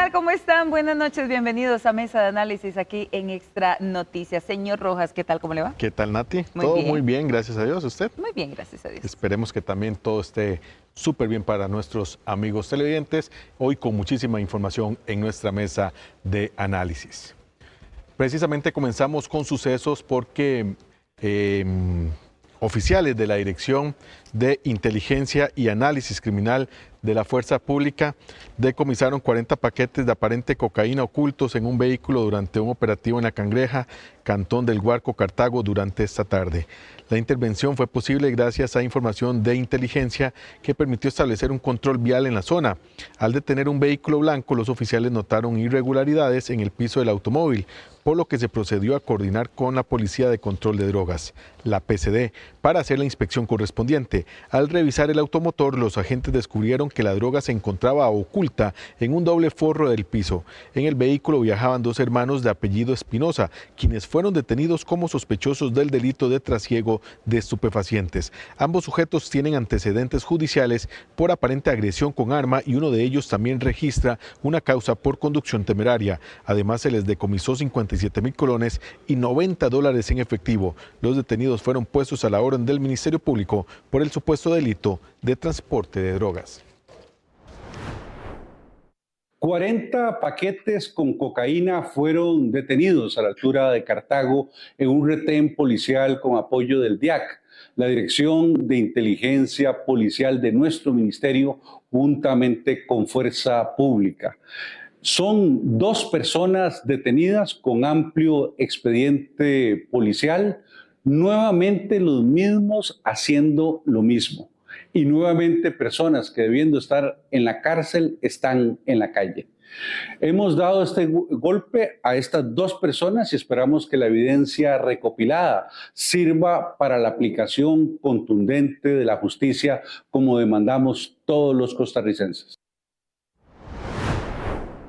tal? ¿Cómo están? Buenas noches, bienvenidos a Mesa de Análisis aquí en Extra Noticias. Señor Rojas, ¿qué tal? ¿Cómo le va? ¿Qué tal, Nati? Muy Todo bien. muy bien, gracias a Dios. ¿Usted? Muy bien, gracias a Dios. Esperemos que también todo esté súper bien para nuestros amigos televidentes. Hoy con muchísima información en nuestra mesa de análisis. Precisamente comenzamos con sucesos porque oficiales de la Dirección de Inteligencia y Análisis Criminal de la Fuerza Pública decomisaron 40 paquetes de aparente cocaína ocultos en un vehículo durante un operativo en La Cangreja, Cantón del Guarco, Cartago, durante esta tarde. La intervención fue posible gracias a información de inteligencia que permitió establecer un control vial en la zona. Al detener un vehículo blanco, los oficiales notaron irregularidades en el piso del automóvil, por lo que se procedió a coordinar con la Policía de Control de Drogas, la PCD, para hacer la inspección correspondiente. Al revisar el automotor, los agentes descubrieron que la droga se encontraba oculta en un doble forro del piso. En el vehículo viajaban dos hermanos de apellido Espinosa, quienes fueron detenidos como sospechosos del delito de trasiego de estupefacientes. Ambos sujetos tienen antecedentes judiciales por aparente agresión con arma y uno de ellos también registra una causa por conducción temeraria. Además, se les decomisó 57,000 colones y $90 en efectivo. Los detenidos fueron puestos a la orden del Ministerio Público por el supuesto delito de transporte de drogas. 40 paquetes con cocaína fueron detenidos a la altura de Cartago en un retén policial con apoyo del DIAC, la Dirección de Inteligencia Policial de nuestro ministerio, juntamente con Fuerza Pública. Son 2 personas detenidas con amplio expediente policial, nuevamente los mismos haciendo lo mismo. Y nuevamente personas que debiendo estar en la cárcel están en la calle. Hemos dado este golpe a estas 2 personas y esperamos que la evidencia recopilada sirva para la aplicación contundente de la justicia como demandamos todos los costarricenses.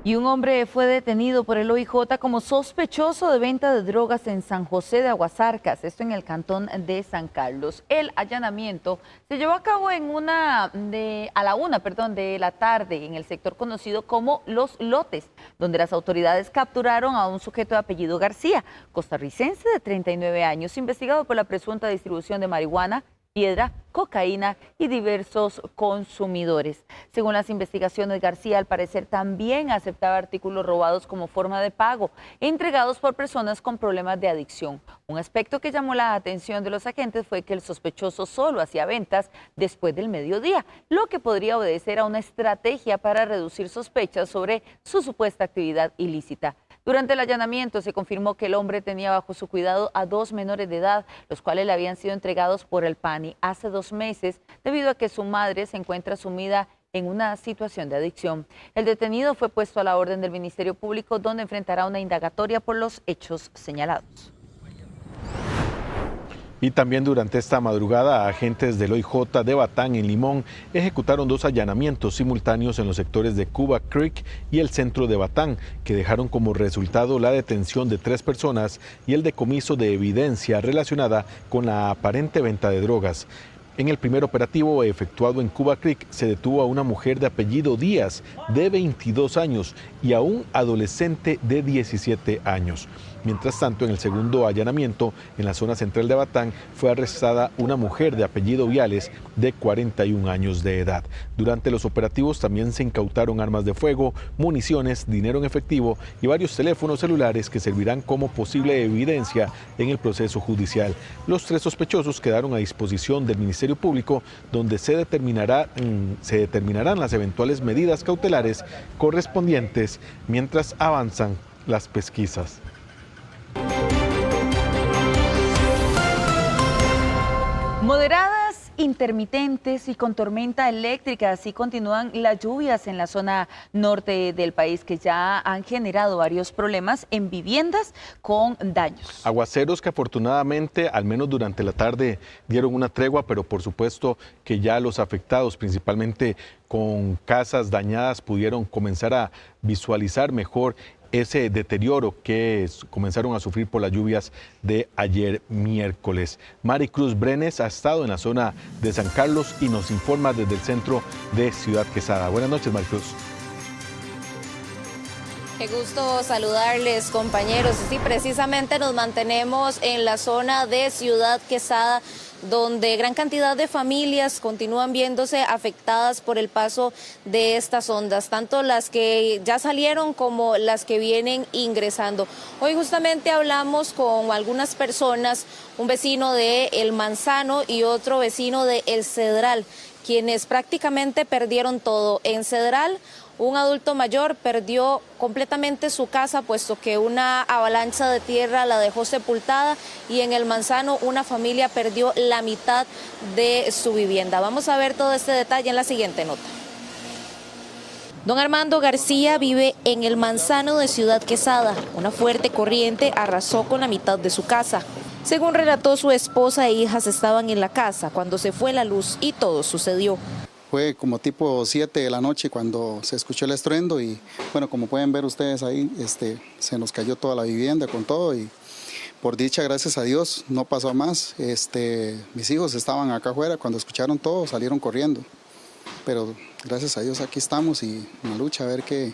Y un hombre fue detenido por el OIJ como sospechoso de venta de drogas en San José de Aguasarcas, esto en el cantón de San Carlos. El allanamiento se llevó a cabo a la 1 de la tarde en el sector conocido como Los Lotes, donde las autoridades capturaron a un sujeto de apellido García, costarricense de 39 años, investigado por la presunta distribución de marihuana, piedra, cocaína y diversos consumidores. Según las investigaciones, García al parecer también aceptaba artículos robados como forma de pago, entregados por personas con problemas de adicción. Un aspecto que llamó la atención de los agentes fue que el sospechoso solo hacía ventas después del mediodía, lo que podría obedecer a una estrategia para reducir sospechas sobre su supuesta actividad ilícita. Durante el allanamiento se confirmó que el hombre tenía bajo su cuidado a 2 menores de edad, los cuales le habían sido entregados por el PANI hace 2 meses, debido a que su madre se encuentra sumida en una situación de adicción. El detenido fue puesto a la orden del Ministerio Público, donde enfrentará una indagatoria por los hechos señalados. Y también durante esta madrugada, agentes del OIJ de Batán en Limón ejecutaron 2 allanamientos simultáneos en los sectores de Cuba Creek y el centro de Batán, que dejaron como resultado la detención de 3 personas y el decomiso de evidencia relacionada con la aparente venta de drogas. En el primer operativo efectuado en Cuba Creek se detuvo a una mujer de apellido Díaz, de 22 años, y a un adolescente de 17 años. Mientras tanto, en el segundo allanamiento, en la zona central de Batán, fue arrestada una mujer de apellido Viales, de 41 años de edad. Durante los operativos también se incautaron armas de fuego, municiones, dinero en efectivo y varios teléfonos celulares que servirán como posible evidencia en el proceso judicial. Los 3 sospechosos quedaron a disposición del Ministerio Público, donde se determinarán las eventuales medidas cautelares correspondientes mientras avanzan las pesquisas. Moderadas, intermitentes y con tormenta eléctrica, así continúan las lluvias en la zona norte del país, que ya han generado varios problemas en viviendas con daños. Aguaceros que afortunadamente, al menos durante la tarde, dieron una tregua, pero por supuesto que ya los afectados, principalmente con casas dañadas, pudieron comenzar a visualizar mejor ese deterioro que comenzaron a sufrir por las lluvias de ayer miércoles. Maricruz Brenes ha estado en la zona de San Carlos y nos informa desde el centro de Ciudad Quesada. Buenas noches, Maricruz. Qué gusto saludarles, compañeros. Sí, precisamente nos mantenemos en la zona de Ciudad Quesada, donde gran cantidad de familias continúan viéndose afectadas por el paso de estas ondas, tanto las que ya salieron como las que vienen ingresando. Hoy justamente hablamos con algunas personas, un vecino de El Manzano y otro vecino de El Cedral, quienes prácticamente perdieron todo. En Cedral, un adulto mayor perdió completamente su casa, puesto que una avalancha de tierra la dejó sepultada, y en El Manzano una familia perdió la mitad de su vivienda. Vamos a ver todo este detalle en la siguiente nota. Don Armando García vive en El Manzano de Ciudad Quesada. Una fuerte corriente arrasó con la mitad de su casa. Según relató, su esposa e hijas estaban en la casa cuando se fue la luz y todo sucedió. Fue como tipo 7 de la noche cuando se escuchó el estruendo y bueno, como pueden ver ustedes ahí, se nos cayó toda la vivienda con todo y por dicha, gracias a Dios, no pasó a más. Mis hijos estaban acá afuera, cuando escucharon todo salieron corriendo, pero gracias a Dios aquí estamos y en la lucha a ver qué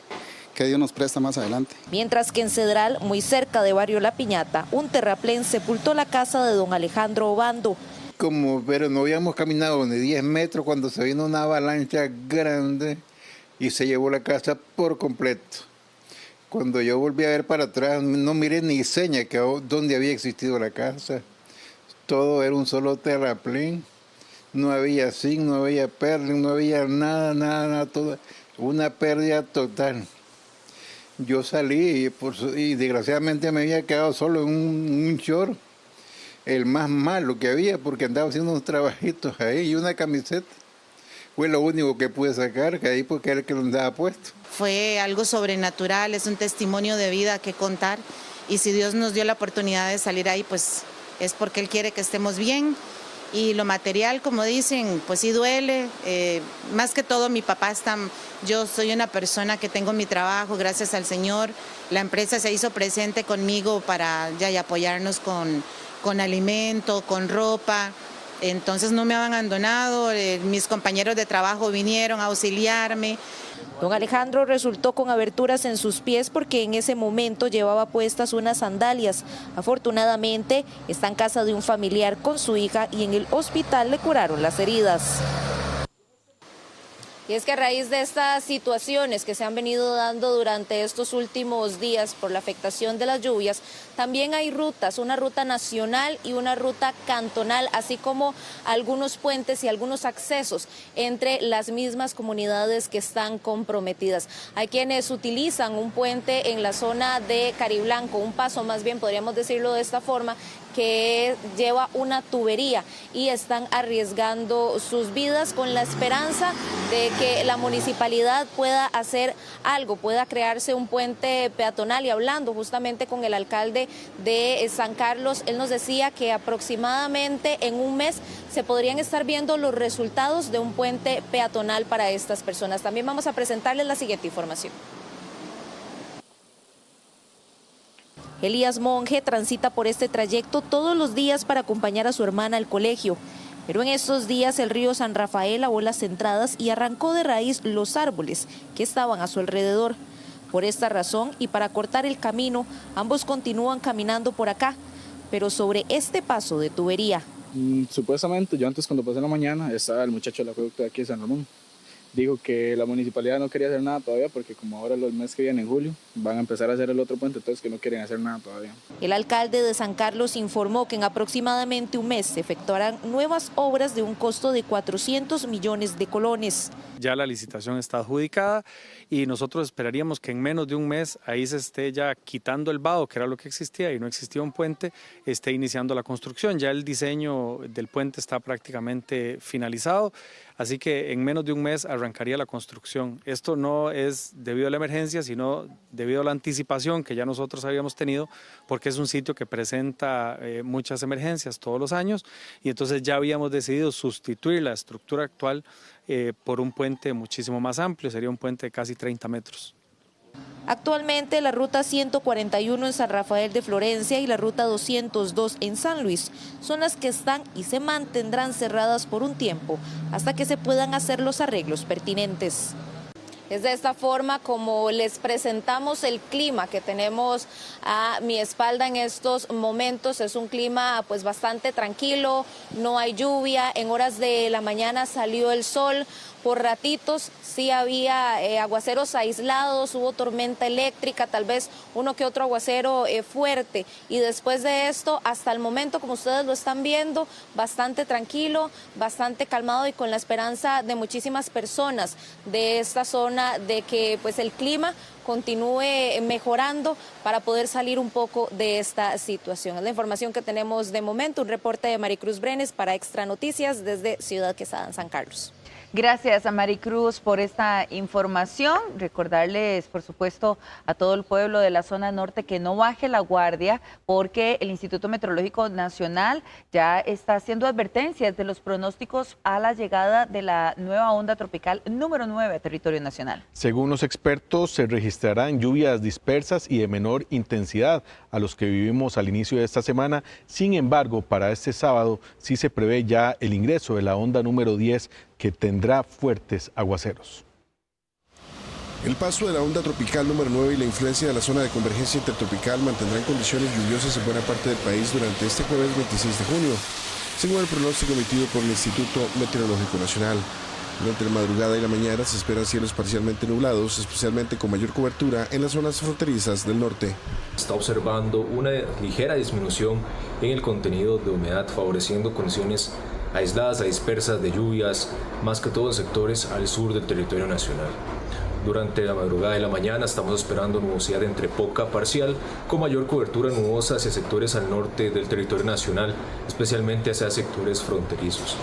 Dios nos presta más adelante. Mientras que en Cedral, muy cerca de Barrio La Piñata, un terraplén sepultó la casa de don Alejandro Obando. Pero no habíamos caminado ni 10 metros cuando se vino una avalancha grande y se llevó la casa por completo. Cuando yo volví a ver para atrás, no miré ni seña que dónde había existido la casa. Todo era un solo terraplén. No había zinc, no había perla, no había nada, todo. Una pérdida total. Yo salí y desgraciadamente me había quedado solo en un short. El más malo que había, porque andaba haciendo unos trabajitos ahí y una camiseta. Fue lo único que pude sacar, que ahí porque era el que lo andaba puesto. Fue algo sobrenatural, es un testimonio de vida que contar, y si Dios nos dio la oportunidad de salir ahí, pues es porque Él quiere que estemos bien. Y lo material, como dicen, pues sí duele. Más que todo mi papá yo soy una persona que tengo mi trabajo, gracias al Señor. La empresa se hizo presente conmigo para apoyarnos con alimento, con ropa. Entonces no me han abandonado, mis compañeros de trabajo vinieron a auxiliarme. Don Alejandro resultó con aberturas en sus pies porque en ese momento llevaba puestas unas sandalias. Afortunadamente está en casa de un familiar con su hija y en el hospital le curaron las heridas. Y es que a raíz de estas situaciones que se han venido dando durante estos últimos días por la afectación de las lluvias, también hay rutas, una ruta nacional y una ruta cantonal, así como algunos puentes y algunos accesos entre las mismas comunidades que están comprometidas. Hay quienes utilizan un puente en la zona de Cariblanco, un paso más bien, podríamos decirlo de esta forma, que lleva una tubería y están arriesgando sus vidas con la esperanza de que la municipalidad pueda hacer algo, pueda crearse un puente peatonal. Y hablando justamente con el alcalde de San Carlos, él nos decía que aproximadamente en un mes se podrían estar viendo los resultados de un puente peatonal para estas personas. También vamos a presentarles la siguiente información. Elías Monge transita por este trayecto todos los días para acompañar a su hermana al colegio. Pero en estos días el río San Rafael lavó las entradas y arrancó de raíz los árboles que estaban a su alrededor. Por esta razón y para cortar el camino, ambos continúan caminando por acá, pero sobre este paso de tubería. Supuestamente, yo antes cuando pasé en la mañana estaba el muchacho del acueducto de aquí de San Ramón. Dijo que la municipalidad no quería hacer nada todavía porque como ahora los meses que vienen en julio van a empezar a hacer el otro puente, entonces que no quieren hacer nada todavía. El alcalde de San Carlos informó que en aproximadamente un mes se efectuarán nuevas obras de un costo de 400 millones de colones. Ya la licitación está adjudicada y nosotros esperaríamos que en menos de un mes ahí se esté ya quitando el vado, que era lo que existía y no existía un puente, esté iniciando la construcción. Ya el diseño del puente está prácticamente finalizado, así que en menos de un mes arrancaría la construcción. Esto no es debido a la emergencia, sino debido a la anticipación que ya nosotros habíamos tenido, porque es un sitio que presenta muchas emergencias todos los años y entonces ya habíamos decidido sustituir la estructura actual por un puente muchísimo más amplio, sería un puente de casi 30 metros. Actualmente la ruta 141 en San Rafael de Florencia y la ruta 202 en San Luis son las que están y se mantendrán cerradas por un tiempo hasta que se puedan hacer los arreglos pertinentes. Es de esta forma como les presentamos el clima que tenemos a mi espalda en estos momentos. Es un clima pues bastante tranquilo, no hay lluvia, en horas de la mañana salió el sol. Por ratitos sí había aguaceros aislados, hubo tormenta eléctrica, tal vez uno que otro aguacero fuerte. Y después de esto, hasta el momento, como ustedes lo están viendo, bastante tranquilo, bastante calmado y con la esperanza de muchísimas personas de esta zona de que pues el clima continúe mejorando para poder salir un poco de esta situación. Es la información que tenemos de momento. Un reporte de Maricruz Brenes para Extra Noticias desde Ciudad Quesada, en San Carlos. Gracias a Maricruz por esta información. Recordarles, por supuesto, a todo el pueblo de la zona norte que no baje la guardia porque el Instituto Meteorológico Nacional ya está haciendo advertencias de los pronósticos a la llegada de la nueva onda tropical número 9 a territorio nacional. Según los expertos, se registrarán lluvias dispersas y de menor intensidad a los que vivimos al inicio de esta semana. Sin embargo, para este sábado sí se prevé ya el ingreso de la onda número 10 que tendrá fuertes aguaceros. El paso de la onda tropical número 9 y la influencia de la zona de convergencia intertropical mantendrán condiciones lluviosas en buena parte del país durante este jueves 26 de junio, según el pronóstico emitido por el Instituto Meteorológico Nacional. Durante la madrugada y la mañana se esperan cielos parcialmente nublados, especialmente con mayor cobertura en las zonas fronterizas del norte. Está observando una ligera disminución en el contenido de humedad, favoreciendo condiciones aisladas a dispersas de lluvias, más que todo en sectores al sur del territorio nacional. Durante la madrugada y la mañana estamos esperando nubosidad entre poca parcial, con mayor cobertura nubosa hacia sectores al norte del territorio nacional, especialmente hacia sectores fronterizos.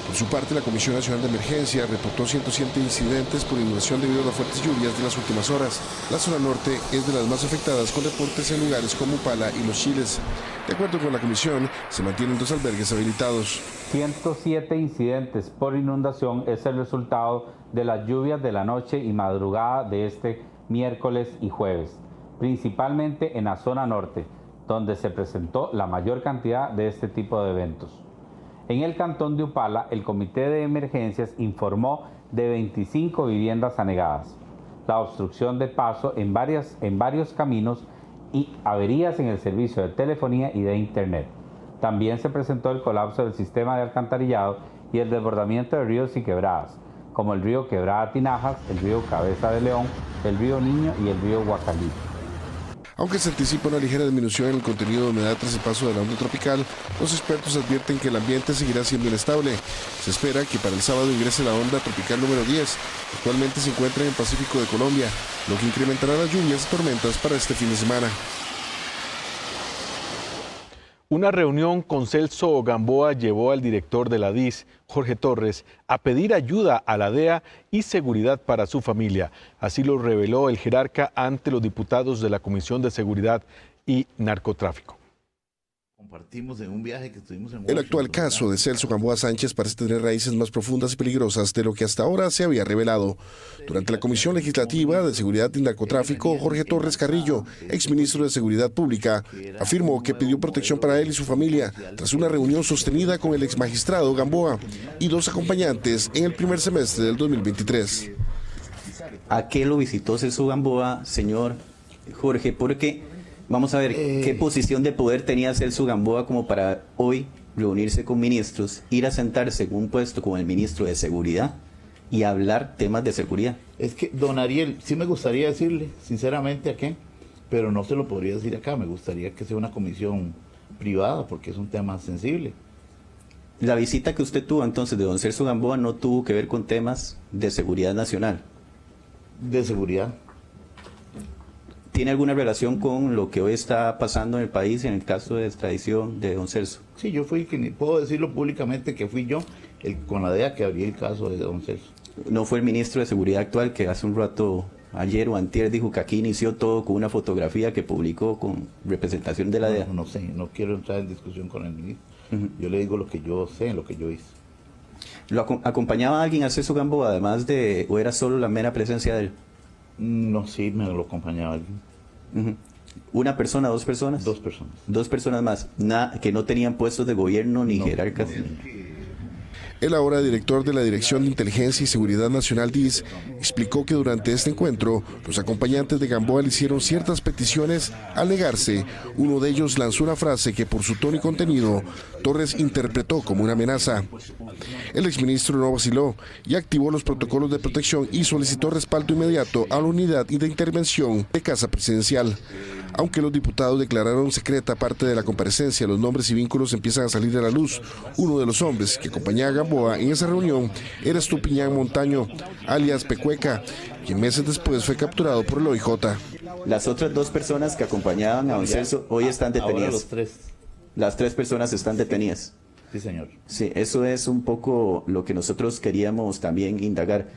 Por su parte, la Comisión Nacional de Emergencia reportó 107 incidentes por inundación debido a las fuertes lluvias de las últimas horas. La zona norte es de las más afectadas, con reportes en lugares como Upala y Los Chiles. De acuerdo con la comisión, se mantienen 2 albergues habilitados. 107 incidentes por inundación es el resultado de las lluvias de la noche y madrugada de este miércoles y jueves, principalmente en la zona norte, donde se presentó la mayor cantidad de este tipo de eventos. En el cantón de Upala, el Comité de Emergencias informó de 25 viviendas anegadas, la obstrucción de paso en varios caminos y averías en el servicio de telefonía y de internet. También se presentó el colapso del sistema de alcantarillado y el desbordamiento de ríos y quebradas, como el río Quebrada Tinajas, el río Cabeza de León, el río Niño y el río Guacalí. Aunque se anticipa una ligera disminución en el contenido de humedad tras el paso de la onda tropical, los expertos advierten que el ambiente seguirá siendo inestable. Se espera que para el sábado ingrese la onda tropical número 10, actualmente se encuentra en el Pacífico de Colombia, lo que incrementará las lluvias y tormentas para este fin de semana. Una reunión con Celso Gamboa llevó al director de la DIS, Jorge Torres, a pedir ayuda a la DEA y seguridad para su familia. Así lo reveló el jerarca ante los diputados de la Comisión de Seguridad y Narcotráfico. Compartimos en un viaje que estuvimos en El actual caso de Celso Gamboa Sánchez parece tener raíces más profundas y peligrosas de lo que hasta ahora se había revelado. Durante la Comisión Legislativa de Seguridad y Narcotráfico, Jorge Torres Carrillo, exministro de Seguridad Pública, afirmó que pidió protección para él y su familia tras una reunión sostenida con el exmagistrado Gamboa y 2 acompañantes en el primer semestre del 2023. ¿A qué lo visitó Celso Gamboa, señor Jorge? Porque vamos a ver qué posición de poder tenía Celso Gamboa como para hoy reunirse con ministros, ir a sentarse en un puesto con el ministro de Seguridad y hablar temas de seguridad. Es que, don Ariel, sí me gustaría decirle, sinceramente, a qué, pero no se lo podría decir acá. Me gustaría que sea una comisión privada porque es un tema sensible. La visita que usted tuvo entonces de don Celso Gamboa no tuvo que ver con temas de seguridad nacional. De seguridad. ¿Tiene alguna relación con lo que hoy está pasando en el país en el caso de extradición de don Celso? Sí, yo fui, puedo decirlo públicamente, que fui yo con la DEA que abrí el caso de don Celso. ¿No fue el ministro de Seguridad actual que hace un rato, ayer o antier, dijo que aquí inició todo con una fotografía que publicó con representación de la DEA? No sé, no quiero entrar en discusión con el ministro. Yo le digo lo que yo sé, lo que yo hice. ¿Lo acompañaba alguien a Celso Gamboa, además de, o era solo la mera presencia de él? No, sí, me lo acompañaba alguien. ¿Una persona, 2 personas? 2 personas. 2 personas más, que no tenían puestos de gobierno ni jerarcas. El ahora director de la Dirección de Inteligencia y Seguridad Nacional DIS explicó que durante este encuentro los acompañantes de Gamboa le hicieron ciertas peticiones al negarse. Uno de ellos lanzó una frase que por su tono y contenido Torres interpretó como una amenaza. El exministro no vaciló y activó los protocolos de protección y solicitó respaldo inmediato a la unidad de intervención de Casa Presidencial. Aunque los diputados declararon secreta parte de la comparecencia, los nombres y vínculos empiezan a salir a la luz. Uno de los hombres que acompañaba a Gamboa en esa reunión era Estupiñán Montaño, alias Pecueca, quien meses después fue capturado por el OIJ. Las otras 2 personas que acompañaban a don Celso hoy están detenidas. Las 3 personas están detenidas. Sí, señor. Sí, eso es un poco lo que nosotros queríamos también indagar.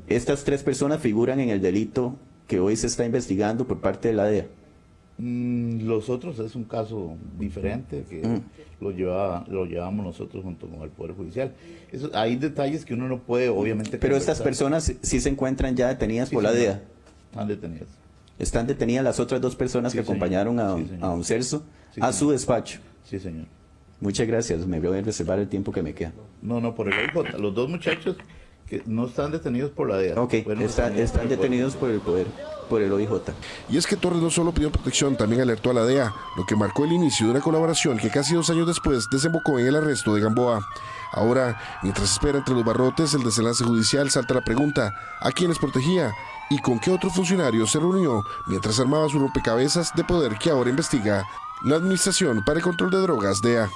Estas 3 personas figuran en el delito que hoy se está investigando por parte de la DEA. Los otros es un caso diferente que lo llevamos nosotros junto con el Poder Judicial. Hay detalles que uno no puede, obviamente. Pero estas personas sí se encuentran ya detenidas por la DEA. Están detenidas. Están detenidas las otras 2 personas que acompañaron a don Celso a su despacho. Sí, señor. Muchas gracias. Me voy a reservar el tiempo que me queda. No, por el OIJ. Los 2 muchachos que no están detenidos por la DEA. Ok, están detenidos por el poder, por el OIJ. Y es que Torres no solo pidió protección, también alertó a la DEA, lo que marcó el inicio de una colaboración que casi 2 años después desembocó en el arresto de Gamboa. Ahora, mientras espera entre los barrotes el desenlace judicial, salta la pregunta: ¿a quiénes protegía? ¿Y con qué otro funcionario se reunió mientras armaba su rompecabezas de poder que ahora investiga la Administración para el Control de Drogas, DEA?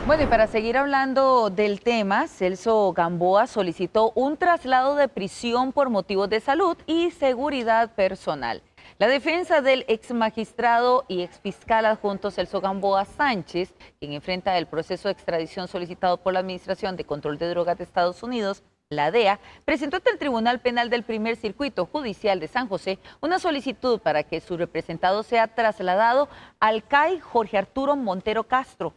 Bueno, y para seguir hablando del tema, Celso Gamboa solicitó un traslado de prisión por motivos de salud y seguridad personal. La defensa del exmagistrado y exfiscal adjunto Celso Gamboa Sánchez, quien enfrenta el proceso de extradición solicitado por la Administración de Control de Drogas de Estados Unidos, la DEA, presentó ante el Tribunal Penal del Primer Circuito Judicial de San José una solicitud para que su representado sea trasladado al CAI Jorge Arturo Montero Castro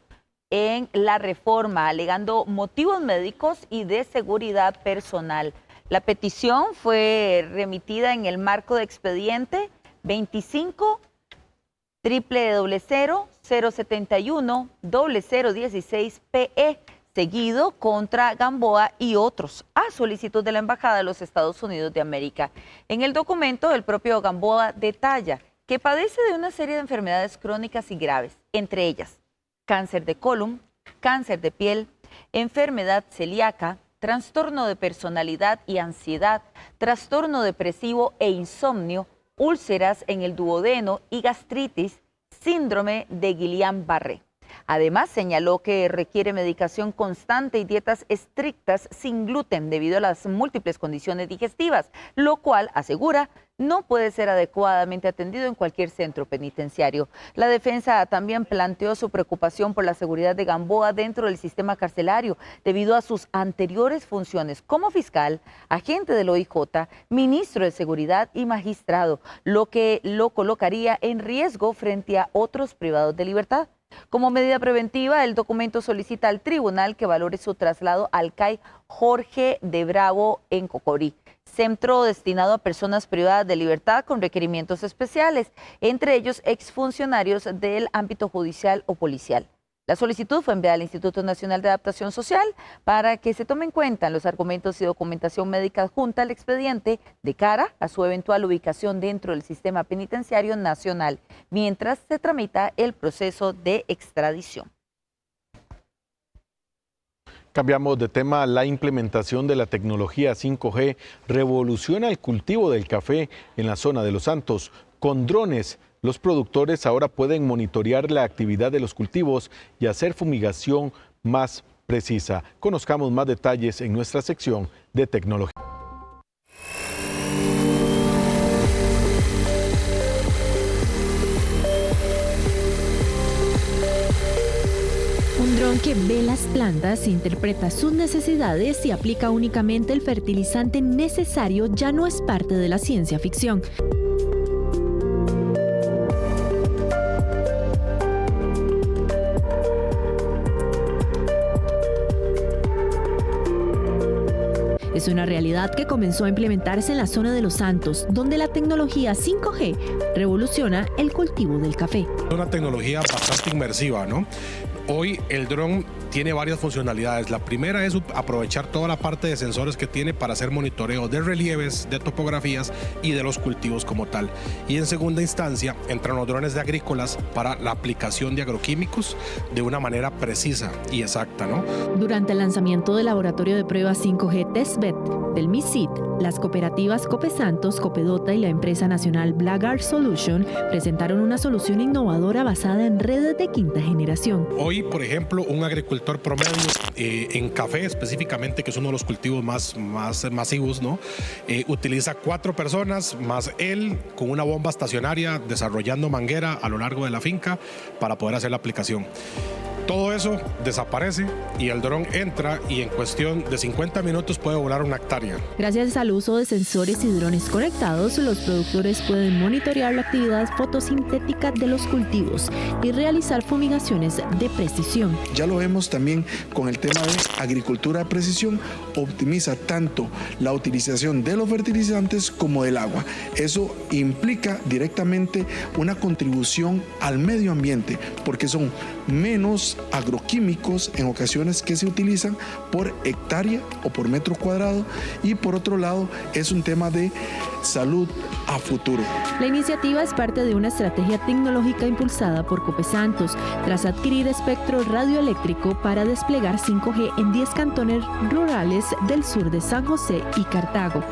en La Reforma, alegando motivos médicos y de seguridad personal. La petición fue remitida en el marco de expediente 25-071-016-PE, seguido contra Gamboa y otros, a solicitud de la Embajada de los Estados Unidos de América. En el documento, el propio Gamboa detalla que padece de una serie de enfermedades crónicas y graves, entre ellas cáncer de colon, cáncer de piel, enfermedad celíaca, trastorno de personalidad y ansiedad, trastorno depresivo e insomnio, úlceras en el duodeno y gastritis, síndrome de Guillain-Barré. Además, señaló que requiere medicación constante y dietas estrictas sin gluten debido a las múltiples condiciones digestivas, lo cual, asegura, no puede ser adecuadamente atendido en cualquier centro penitenciario. La defensa también planteó su preocupación por la seguridad de Gamboa dentro del sistema carcelario, debido a sus anteriores funciones como fiscal, agente del OIJ, ministro de Seguridad y magistrado, lo que lo colocaría en riesgo frente a otros privados de libertad. Como medida preventiva, el documento solicita al tribunal que valore su traslado al CAI Jorge de Bravo en Cocorí, centro destinado a personas privadas de libertad con requerimientos especiales, entre ellos exfuncionarios del ámbito judicial o policial. La solicitud fue enviada al Instituto Nacional de Adaptación Social para que se tomen en cuenta los argumentos y documentación médica adjunta al expediente de cara a su eventual ubicación dentro del sistema penitenciario nacional, mientras se tramita el proceso de extradición. Cambiamos de tema. La implementación de la tecnología 5G revoluciona el cultivo del café en la zona de Los Santos. Con drones, los productores ahora pueden monitorear la actividad de los cultivos y hacer fumigación más precisa. Conozcamos más detalles en nuestra sección de tecnología. Un dron que ve las plantas, interpreta sus necesidades y aplica únicamente el fertilizante necesario ya no es parte de la ciencia ficción. Es una realidad que comenzó a implementarse en la zona de Los Santos, donde la tecnología 5G revoluciona el cultivo del café. Es una tecnología bastante inmersiva, ¿no? Hoy el dron tiene varias funcionalidades. La primera es aprovechar toda la parte de sensores que tiene para hacer monitoreo de relieves, de topografías y de los cultivos como tal. Y en segunda instancia entran los drones de agrícolas para la aplicación de agroquímicos de una manera precisa y exacta, ¿no? Durante el lanzamiento del laboratorio de pruebas 5G Testbed del MISIT, las cooperativas Copesantos, Copedota y la empresa nacional Blackguard Solution presentaron una solución innovadora basada en redes de quinta generación. Hoy, por ejemplo, un agricultor promedio en café específicamente, que es uno de los cultivos más masivos, ¿no? Utiliza 4 personas más él con una bomba estacionaria desarrollando manguera a lo largo de la finca para poder hacer la aplicación. Todo eso desaparece y el dron entra y en cuestión de 50 minutos puede volar 1 hectárea. Gracias al uso de sensores y drones conectados, los productores pueden monitorear la actividad fotosintética de los cultivos y realizar fumigaciones de precisión. Ya lo vemos también con el tema de agricultura de precisión, optimiza tanto la utilización de los fertilizantes como del agua. Eso implica directamente una contribución al medio ambiente porque son menos agroquímicos en ocasiones que se utilizan por hectárea o por metro cuadrado, y por otro lado es un tema de salud a futuro. La iniciativa es parte de una estrategia tecnológica impulsada por Copesantos tras adquirir espectro radioeléctrico para desplegar 5G en 10 cantones rurales del sur de San José y Cartago.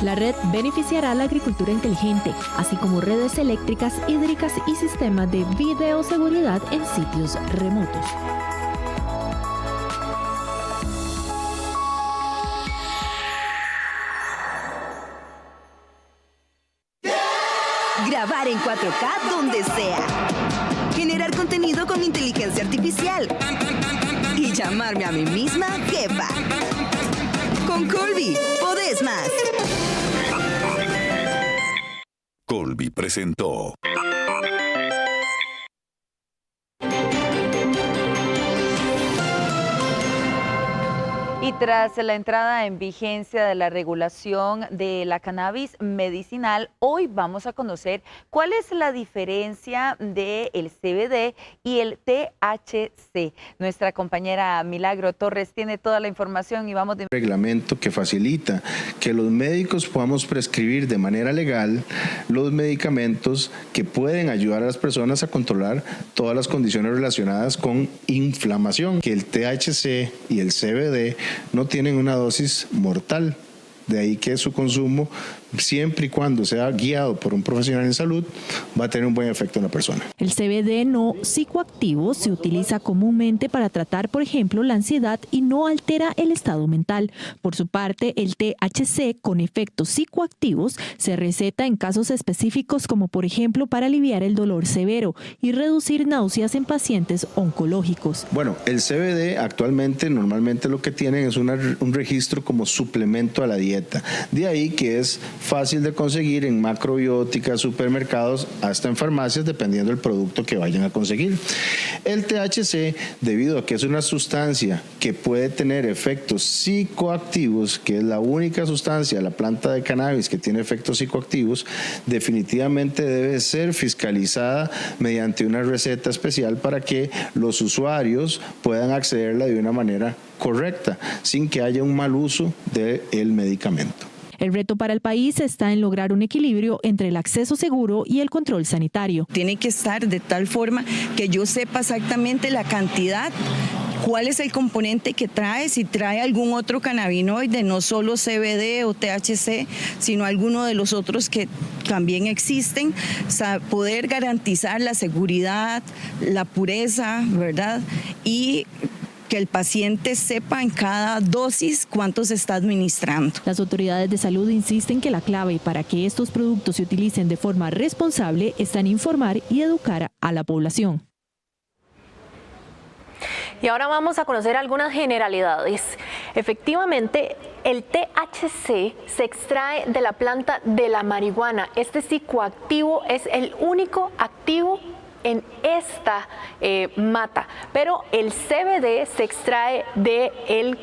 La red beneficiará a la agricultura inteligente, así como redes eléctricas, hídricas y sistemas de videoseguridad en sitios remotos. Grabar en 4K donde sea. Generar contenido con inteligencia artificial. Y llamarme a mí misma jefa. Con Colby, podés más. Colby presentó. Y tras la entrada en vigencia de la regulación de la cannabis medicinal, hoy vamos a conocer cuál es la diferencia del CBD y el THC. Nuestra compañera Milagro Torres tiene toda la información y vamos de... Reglamento que facilita que los médicos podamos prescribir de manera legal los medicamentos que pueden ayudar a las personas a controlar todas las condiciones relacionadas con inflamación, que el THC y el CBD no tienen una dosis mortal, de ahí que su consumo, siempre y cuando sea guiado por un profesional en salud, va a tener un buen efecto en la persona. El CBD no psicoactivo se utiliza comúnmente para tratar, por ejemplo, la ansiedad y no altera el estado mental. Por su parte, el THC con efectos psicoactivos se receta en casos específicos como, por ejemplo, para aliviar el dolor severo y reducir náuseas en pacientes oncológicos. Bueno, el CBD actualmente normalmente lo que tienen es un registro como suplemento a la dieta. De ahí que es fácil de conseguir en macrobióticas, supermercados, hasta en farmacias, dependiendo del producto que vayan a conseguir. El THC, debido a que es una sustancia que puede tener efectos psicoactivos, que es la única sustancia de la planta de cannabis que tiene efectos psicoactivos, definitivamente debe ser fiscalizada mediante una receta especial para que los usuarios puedan accederla de una manera correcta, sin que haya un mal uso del medicamento. El reto para el país está en lograr un equilibrio entre el acceso seguro y el control sanitario. Tiene que estar de tal forma que yo sepa exactamente la cantidad, cuál es el componente que trae, si trae algún otro cannabinoide, no solo CBD o THC, sino alguno de los otros que también existen, poder garantizar la seguridad, la pureza, ¿verdad? Y que el paciente sepa en cada dosis cuánto se está administrando. Las autoridades de salud insisten que la clave para que estos productos se utilicen de forma responsable está en informar y educar a la población. Y ahora vamos a conocer algunas generalidades. Efectivamente, el THC se extrae de la planta de la marihuana. Este psicoactivo es el único activo en esta mata, pero el CBD se extrae del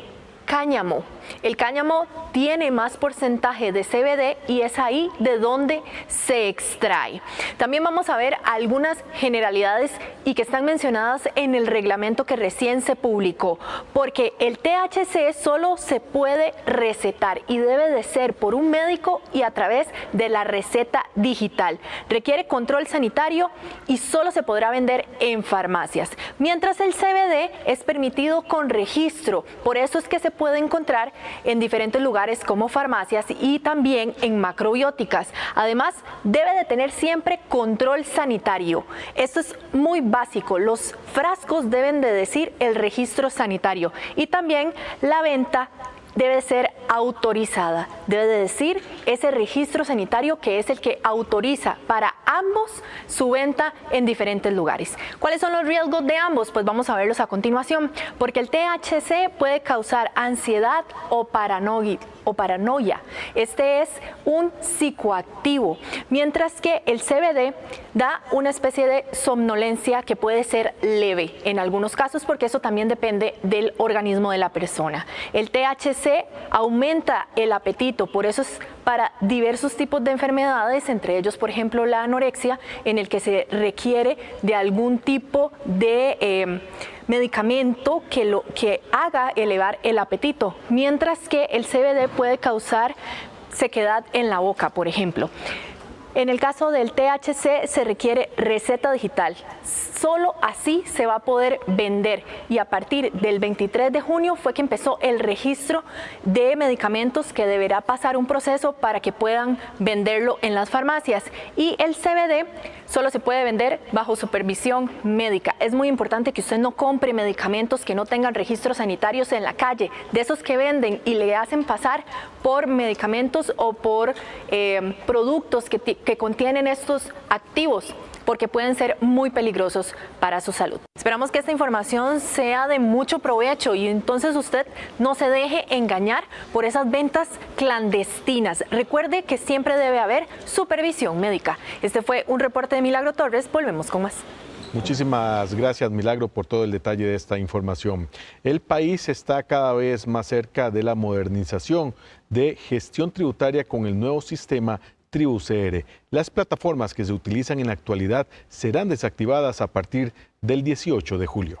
cáñamo. El cáñamo tiene más porcentaje de CBD y es ahí de donde se extrae. También vamos a ver algunas generalidades y que están mencionadas en el reglamento que recién se publicó, porque el THC solo se puede recetar y debe de ser por un médico y a través de la receta digital. Requiere control sanitario y solo se podrá vender en farmacias, mientras el CBD es permitido con registro. Por eso es que se puede encontrar en diferentes lugares como farmacias y también en macrobióticas. Además, debe de tener siempre control sanitario. Esto es muy básico. Los frascos deben de decir el registro sanitario y también la venta debe ser autorizada. Debe de decir ese registro sanitario que es el que autoriza para ambos su venta en diferentes lugares. ¿Cuáles son los riesgos de ambos? Pues vamos a verlos a continuación, porque el THC puede causar ansiedad o paranoia. Este es un psicoactivo, mientras que el CBD da una especie de somnolencia que puede ser leve en algunos casos, porque eso también depende del organismo de la persona. El THC aumenta el apetito, por eso es para diversos tipos de enfermedades, entre ellos, por ejemplo, la anorexia, en el que se requiere de algún tipo de medicamento que haga elevar el apetito, mientras que el CBD puede causar sequedad en la boca, por ejemplo. En el caso del THC se requiere receta digital. Solo así se va a poder vender y a partir del 23 de junio fue que empezó el registro de medicamentos que deberá pasar un proceso para que puedan venderlo en las farmacias. Y el CBD solo se puede vender bajo supervisión médica. Es muy importante que usted no compre medicamentos que no tengan registros sanitarios en la calle, de esos que venden y le hacen pasar por medicamentos o por productos que contienen estos activos, porque pueden ser muy peligrosos para su salud. Esperamos que esta información sea de mucho provecho y entonces usted no se deje engañar por esas ventas clandestinas. Recuerde que siempre debe haber supervisión médica. Este fue un reporte de Milagro Torres. Volvemos con más. Muchísimas gracias, Milagro, por todo el detalle de esta información. El país está cada vez más cerca de la modernización de gestión tributaria con el nuevo sistema TribuCR. Las plataformas que se utilizan en la actualidad serán desactivadas a partir del 18 de julio.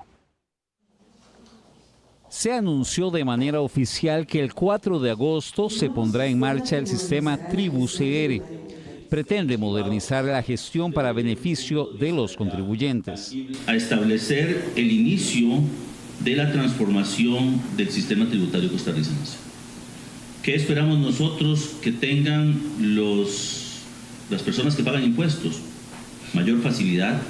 Se anunció de manera oficial que el 4 de agosto se pondrá en marcha el sistema TribuCR. Pretende modernizar la gestión para beneficio de los contribuyentes. A establecer el inicio de la transformación del sistema tributario costarricense. ¿Qué esperamos nosotros que tengan las personas que pagan impuestos? Mayor facilidad,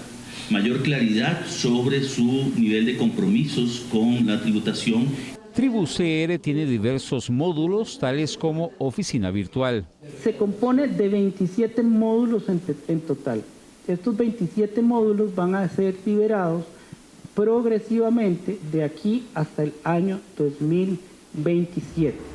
mayor claridad sobre su nivel de compromisos con la tributación. TribuCR tiene diversos módulos, tales como oficina virtual. Se compone de 27 módulos en total. Estos 27 módulos van a ser liberados progresivamente de aquí hasta el año 2027.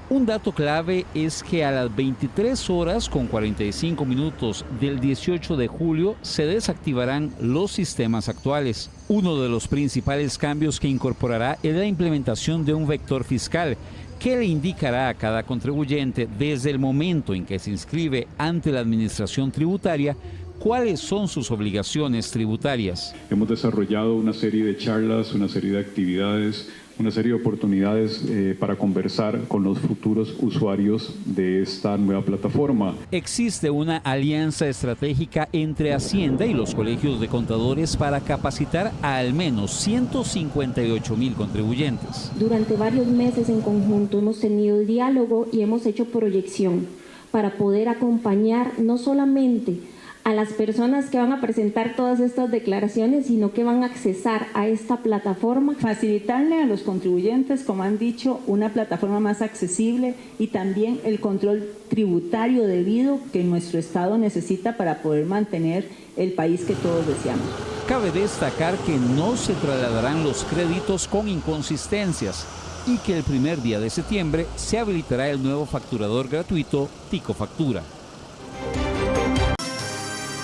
Un dato clave es que a las 23 horas con 45 minutos del 18 de julio se desactivarán los sistemas actuales. Uno de los principales cambios que incorporará es la implementación de un vector fiscal que le indicará a cada contribuyente desde el momento en que se inscribe ante la administración tributaria cuáles son sus obligaciones tributarias. Hemos desarrollado una serie de charlas, una serie de actividades, una serie de oportunidades para conversar con los futuros usuarios de esta nueva plataforma. Existe una alianza estratégica entre Hacienda y los colegios de contadores para capacitar a al menos 158,000 contribuyentes. Durante varios meses en conjunto hemos tenido diálogo y hemos hecho proyección para poder acompañar no solamente a las personas que van a presentar todas estas declaraciones, sino que van a accesar a esta plataforma. Facilitarle a los contribuyentes, como han dicho, una plataforma más accesible y también el control tributario debido que nuestro Estado necesita para poder mantener el país que todos deseamos. Cabe destacar que no se trasladarán los créditos con inconsistencias y que el primer día de septiembre se habilitará el nuevo facturador gratuito Tico Factura.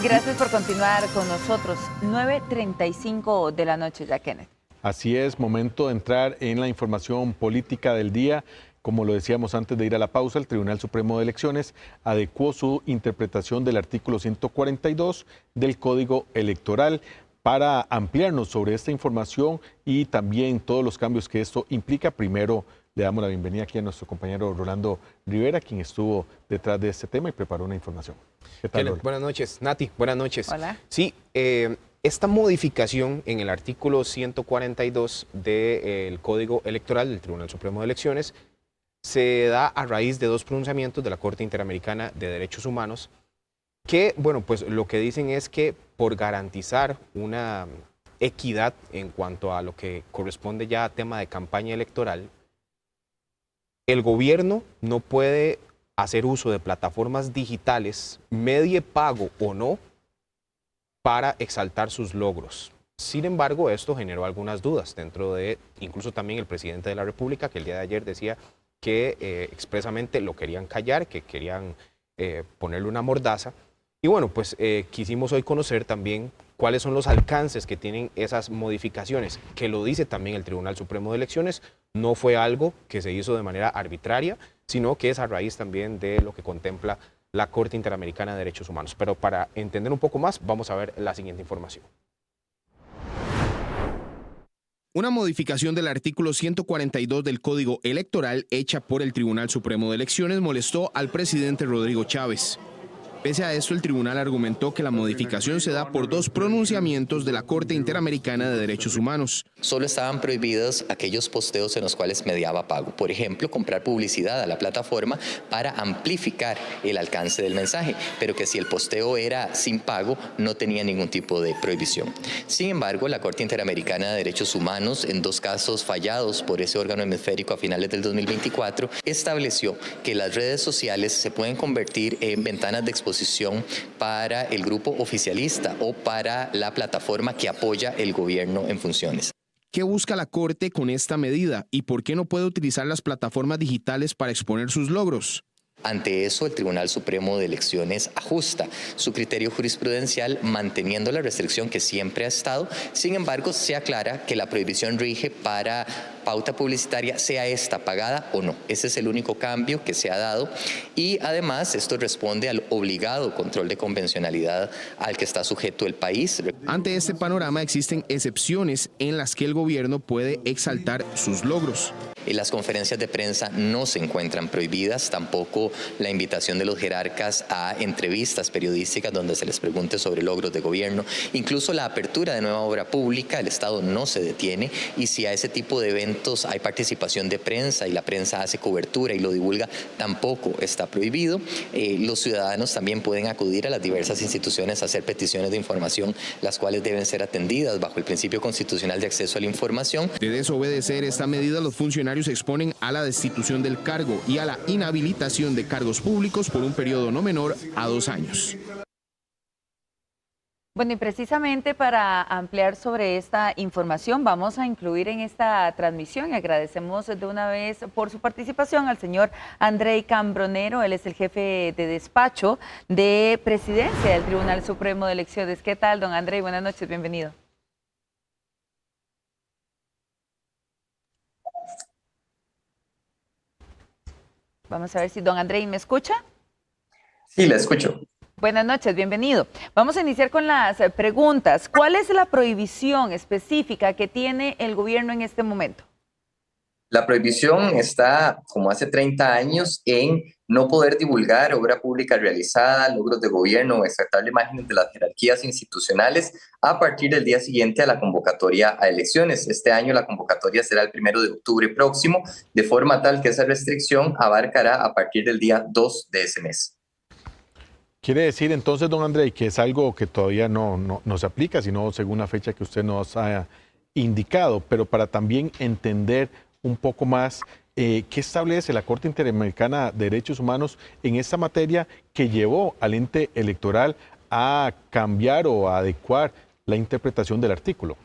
Gracias por continuar con nosotros. 9:35 de la noche ya, Kenneth. Así es, momento de entrar en la información política del día. Como lo decíamos antes de ir a la pausa, el Tribunal Supremo de Elecciones adecuó su interpretación del artículo 142 del Código Electoral. Para ampliarnos sobre esta información y también todos los cambios que esto implica, primero le damos la bienvenida aquí a nuestro compañero Rolando Rivera, quien estuvo detrás de este tema y preparó una información. ¿Qué tal, Rolando? Buenas noches, Nati, buenas noches. Hola. Sí, esta modificación en el artículo 142 del Código Electoral del Tribunal Supremo de Elecciones se da a raíz de dos pronunciamientos de la Corte Interamericana de Derechos Humanos que, bueno, pues lo que dicen es que por garantizar una equidad en cuanto a lo que corresponde ya a tema de campaña electoral, el gobierno no puede hacer uso de plataformas digitales, medie pago o no, para exaltar sus logros. Sin embargo, esto generó algunas dudas dentro de, incluso también el presidente de la República, que el día de ayer decía que expresamente lo querían callar, que querían ponerle una mordaza. Y bueno, pues quisimos hoy conocer también cuáles son los alcances que tienen esas modificaciones, que lo dice también el Tribunal Supremo de Elecciones. No fue algo que se hizo de manera arbitraria, sino que es a raíz también de lo que contempla la Corte Interamericana de Derechos Humanos. Pero para entender un poco más, vamos a ver la siguiente información. Una modificación del artículo 142 del Código Electoral hecha por el Tribunal Supremo de Elecciones molestó al presidente Rodrigo Chávez. Pese a esto, el tribunal argumentó que la modificación se da por dos pronunciamientos de la Corte Interamericana de Derechos Humanos. Solo estaban prohibidos aquellos posteos en los cuales mediaba pago. Por ejemplo, comprar publicidad a la plataforma para amplificar el alcance del mensaje, pero que si el posteo era sin pago, no tenía ningún tipo de prohibición. Sin embargo, la Corte Interamericana de Derechos Humanos, en dos casos fallados por ese órgano hemisférico a finales del 2024, estableció que las redes sociales se pueden convertir en ventanas de exposición para el grupo oficialista o para la plataforma que apoya el gobierno en funciones. ¿Qué busca la Corte con esta medida y por qué no puede utilizar las plataformas digitales para exponer sus logros? Ante eso, el Tribunal Supremo de Elecciones ajusta su criterio jurisprudencial manteniendo la restricción que siempre ha estado. Sin embargo, se aclara que la prohibición rige para pauta publicitaria, sea esta pagada o no. Ese es el único cambio que se ha dado y además esto responde al obligado control de convencionalidad al que está sujeto el país. Ante este panorama existen excepciones en las que el gobierno puede exaltar sus logros. Las conferencias de prensa no se encuentran prohibidas, tampoco la invitación de los jerarcas a entrevistas periodísticas donde se les pregunte sobre logros de gobierno. Incluso la apertura de nueva obra pública, el Estado no se detiene y si a ese tipo de eventos hay participación de prensa y la prensa hace cobertura y lo divulga, tampoco está prohibido. Los ciudadanos también pueden acudir a las diversas instituciones a hacer peticiones de información, las cuales deben ser atendidas bajo el principio constitucional de acceso a la información. De desobedecer esta medida, los funcionarios se exponen a la destitución del cargo y a la inhabilitación de cargos públicos por un periodo no menor a 2 años. Bueno, y precisamente para ampliar sobre esta información vamos a incluir en esta transmisión y agradecemos de una vez por su participación al señor Andrei Cambronero. Él es el jefe de despacho de presidencia del Tribunal Supremo de Elecciones. ¿Qué tal, don Andrei? Buenas noches, bienvenido. Vamos a ver si don Andrei me escucha. Sí, la escucho. Buenas noches, bienvenido. Vamos a iniciar con las preguntas. ¿Cuál es la prohibición específica que tiene el gobierno en este momento? La prohibición está, como hace 30 años, en no poder divulgar obra pública realizada, logros de gobierno o extractar imágenes de las jerarquías institucionales a partir del día siguiente a la convocatoria a elecciones. Este año la convocatoria será el 1 de octubre próximo, de forma tal que esa restricción abarcará a partir del día 2 de ese mes. Quiere decir entonces, don Andrei, que es algo que todavía no se aplica, sino según la fecha que usted nos ha indicado, pero para también entender un poco más qué establece la Corte Interamericana de Derechos Humanos en esta materia que llevó al ente electoral a cambiar o a adecuar la interpretación del artículo.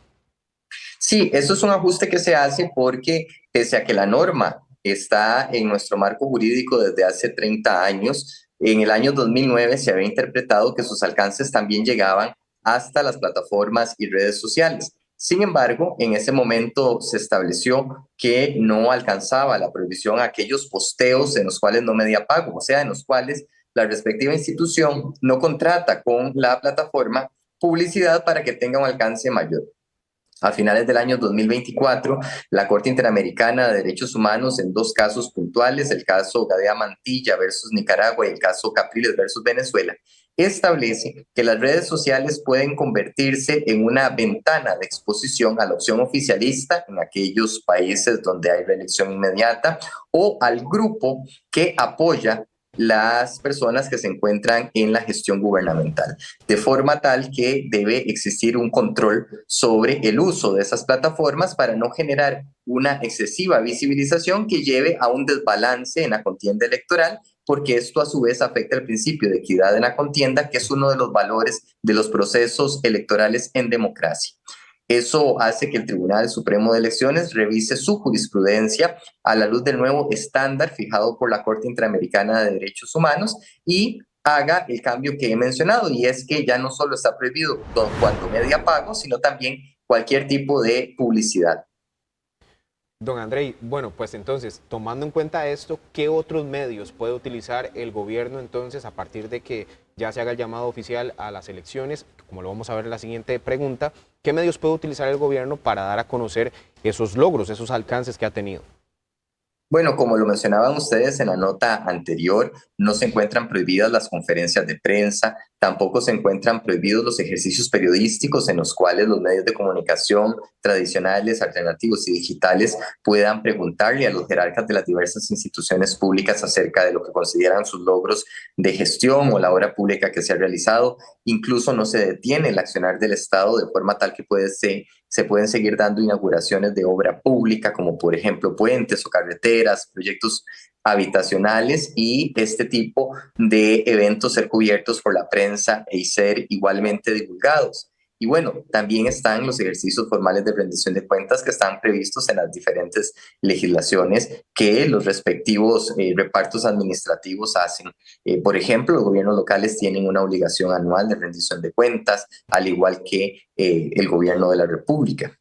Sí, eso es un ajuste que se hace porque pese a que la norma está en nuestro marco jurídico desde hace 30 años, en el año 2009 se había interpretado que sus alcances también llegaban hasta las plataformas y redes sociales. Sin embargo, en ese momento se estableció que no alcanzaba la prohibición a aquellos posteos en los cuales no medía pago, o sea, en los cuales la respectiva institución no contrata con la plataforma publicidad para que tenga un alcance mayor. A finales del año 2024, la Corte Interamericana de Derechos Humanos, en 2 casos puntuales, el caso Gadea Mantilla versus Nicaragua y el caso Capriles versus Venezuela, establece que las redes sociales pueden convertirse en una ventana de exposición a la opción oficialista en aquellos países donde hay reelección inmediata o al grupo que apoya las personas que se encuentran en la gestión gubernamental, de forma tal que debe existir un control sobre el uso de esas plataformas para no generar una excesiva visibilización que lleve a un desbalance en la contienda electoral, porque esto a su vez afecta el principio de equidad en la contienda, que es uno de los valores de los procesos electorales en democracia. Eso hace que el Tribunal Supremo de Elecciones revise su jurisprudencia a la luz del nuevo estándar fijado por la Corte Interamericana de Derechos Humanos y haga el cambio que he mencionado, y es que ya no solo está prohibido cuando media pago, sino también cualquier tipo de publicidad. Don Andrei, bueno, pues entonces, tomando en cuenta esto, ¿qué otros medios puede utilizar el gobierno entonces a partir de que ya se haga el llamado oficial a las elecciones? Como lo vamos a ver en la siguiente pregunta, ¿qué medios puede utilizar el gobierno para dar a conocer esos logros, esos alcances que ha tenido? Bueno, como lo mencionaban ustedes en la nota anterior, no se encuentran prohibidas las conferencias de prensa, tampoco se encuentran prohibidos los ejercicios periodísticos en los cuales los medios de comunicación tradicionales, alternativos y digitales puedan preguntarle a los jerarcas de las diversas instituciones públicas acerca de lo que consideran sus logros de gestión o la obra pública que se ha realizado. Incluso no se detiene el accionar del Estado de forma tal que se pueden seguir dando inauguraciones de obra pública, como por ejemplo puentes o carreteras, proyectos habitacionales, y este tipo de eventos ser cubiertos por la prensa y ser igualmente divulgados. Y bueno, también están los ejercicios formales de rendición de cuentas que están previstos en las diferentes legislaciones que los respectivos repartos administrativos hacen. Por ejemplo, los gobiernos locales tienen una obligación anual de rendición de cuentas, al igual que el gobierno de la República.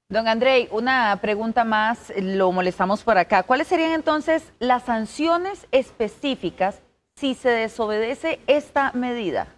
Don Andrei, una pregunta más, lo molestamos por acá. ¿Cuáles serían entonces las sanciones específicas si se desobedece esta medida?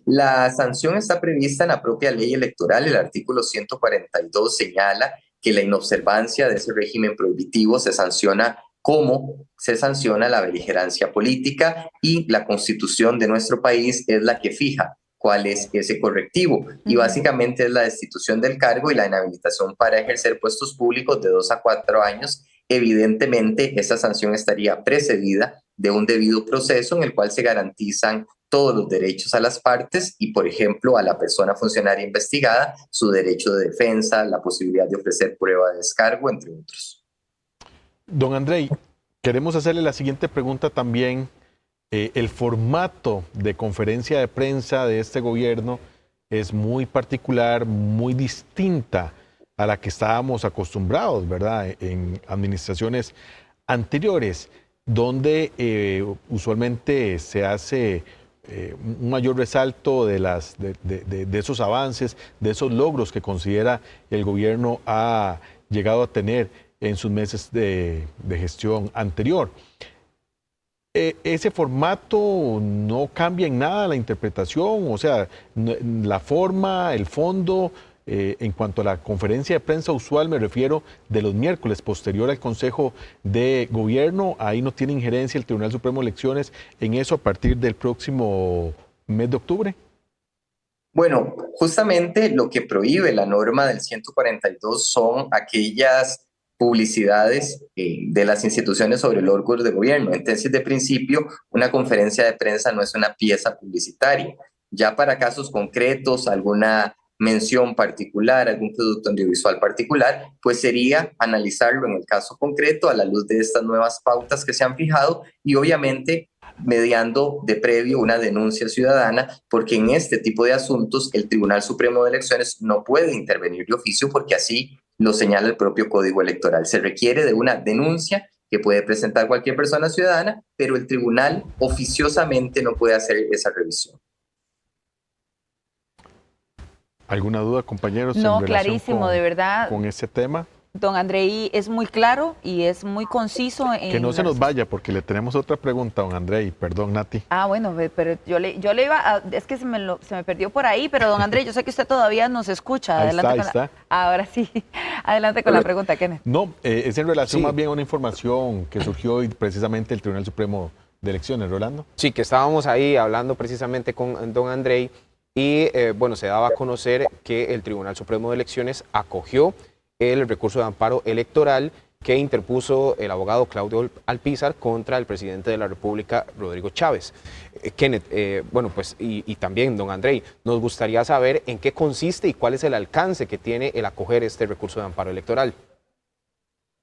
La sanción está prevista en la propia ley electoral. El artículo 142 señala que la inobservancia de ese régimen prohibitivo se sanciona como se sanciona la beligerancia política, y la Constitución de nuestro país es la que fija cuál es ese correctivo, y básicamente es la destitución del cargo y la inhabilitación para ejercer puestos públicos de 2 a 4 años. Evidentemente, esa sanción estaría precedida de un debido proceso en el cual se garantizan todos los derechos a las partes y, por ejemplo, a la persona funcionaria investigada, su derecho de defensa, la posibilidad de ofrecer prueba de descargo, entre otros. Don Andrei, queremos hacerle la siguiente pregunta también. El formato de conferencia de prensa de este gobierno es muy particular, muy distinta a la que estábamos acostumbrados, ¿verdad?, en administraciones anteriores, donde usualmente se hace un mayor resalto de esos avances, de esos logros que considera el gobierno ha llegado a tener en sus meses de gestión anterior. Ese formato no cambia en nada la interpretación, o sea, la forma, el fondo. En cuanto a la conferencia de prensa usual, me refiero de los miércoles posterior al Consejo de Gobierno, ahí no tiene injerencia el Tribunal Supremo de Elecciones en eso a partir del próximo mes de octubre. Bueno, justamente lo que prohíbe la norma del 142 son aquellas publicidades de las instituciones sobre el órgano de gobierno. Entonces, de principio, una conferencia de prensa no es una pieza publicitaria. Ya para casos concretos, alguna mención particular, algún producto audiovisual particular, pues sería analizarlo en el caso concreto a la luz de estas nuevas pautas que se han fijado y obviamente mediando de previo una denuncia ciudadana, porque en este tipo de asuntos el Tribunal Supremo de Elecciones no puede intervenir de oficio porque así lo señala el propio Código Electoral. Se requiere de una denuncia que puede presentar cualquier persona ciudadana, pero el tribunal oficiosamente no puede hacer esa revisión. ¿Alguna duda, compañeros? No, en relación clarísimo, de verdad. Con este tema. Don Andrei es muy claro y es muy conciso. Que no se nos vaya, porque le tenemos otra pregunta, don Andrei. Perdón, Nati. Bueno, pero yo le iba a... Es que se me perdió por ahí, pero don Andrei, yo sé que usted todavía nos escucha. Ahí está. Ahora sí, adelante con la pregunta, Kenneth. No, es en relación más bien a una información que surgió hoy precisamente del Tribunal Supremo de Elecciones, Rolando. Sí, que estábamos ahí hablando precisamente con don Andrei y bueno, se daba a conocer que el Tribunal Supremo de Elecciones acogió el recurso de amparo electoral que interpuso el abogado Claudio Alpizar contra el presidente de la República, Rodrigo Chávez. Kenneth, bueno, pues y también don Andrei, nos gustaría saber en qué consiste y cuál es el alcance que tiene el acoger este recurso de amparo electoral.